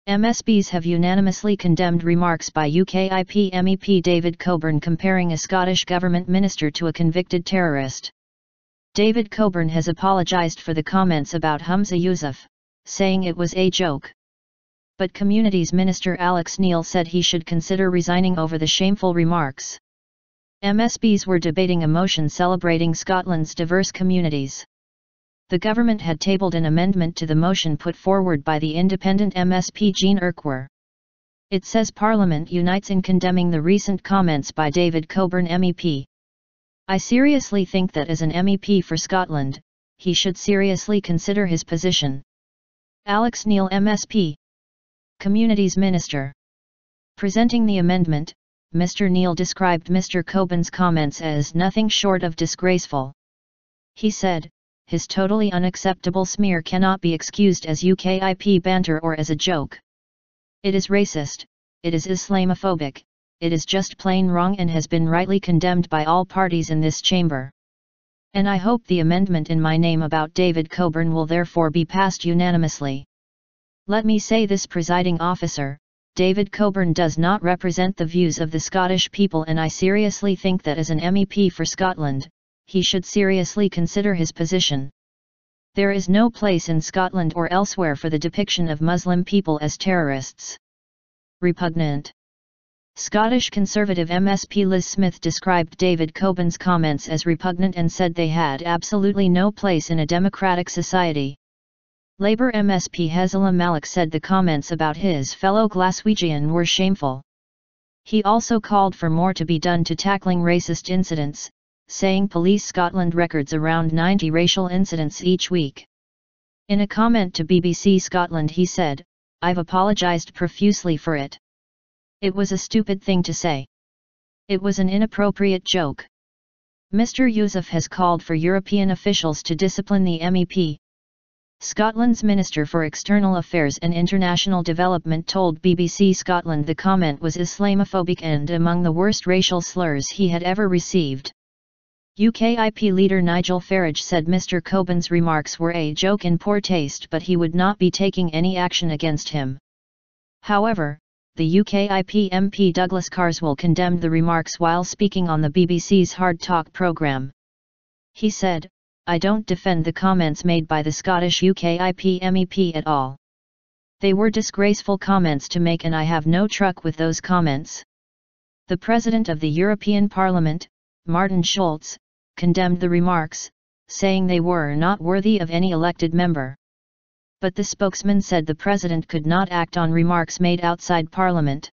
MSPs have unanimously condemned remarks by UKIP MEP David Coburn comparing a Scottish government minister to a convicted terrorist. David Coburn has apologised for the comments about Humza Yousaf, saying it was a joke. But Communities Minister Alex Neil said he should consider resigning over the shameful remarks. MSPs were debating a motion celebrating Scotland's diverse communities. The government had tabled an amendment to the motion put forward by the independent MSP Jean Urquhart. It says Parliament unites in condemning the recent comments by David Coburn MEP. I seriously think that as an MEP for Scotland, he should seriously consider his position. Alex Neil MSP, Communities Minister. Presenting the amendment, Mr. Neil described Mr. Coburn's comments as nothing short of disgraceful. He said, his totally unacceptable smear cannot be excused as UKIP banter or as a joke. It is racist, it is Islamophobic, it is just plain wrong and has been rightly condemned by all parties in this chamber. And I hope the amendment in my name about David Coburn will therefore be passed unanimously. Let me say this, presiding officer, David Coburn does not represent the views of the Scottish people, and I seriously think that as an MEP for Scotland, he should seriously consider his position. There is no place in Scotland or elsewhere for the depiction of Muslim people as terrorists. Repugnant. Scottish Conservative MSP Liz Smith described David Coburn's comments as repugnant and said they had absolutely no place in a democratic society. Labour MSP Hezbollah Malik said the comments about his fellow Glaswegian were shameful. He also called for more to be done to tackling racist incidents, saying Police Scotland records around 90 racial incidents each week. In a comment to BBC Scotland he said, "I've apologised profusely for it. It was a stupid thing to say. It was an inappropriate joke." Mr Yousaf has called for European officials to discipline the MEP. Scotland's Minister for External Affairs and International Development told BBC Scotland the comment was Islamophobic and among the worst racial slurs he had ever received. UKIP leader Nigel Farage said Mr Coburn's remarks were a joke in poor taste, but he would not be taking any action against him. However, the UKIP MP Douglas Carswell condemned the remarks while speaking on the BBC's Hard Talk programme. He said, "I don't defend the comments made by the Scottish UKIP MEP at all. They were disgraceful comments to make and I have no truck with those comments." The President of the European Parliament, Martin Schulz, condemned the remarks, saying they were not worthy of any elected member. But the spokesman said the President could not act on remarks made outside Parliament.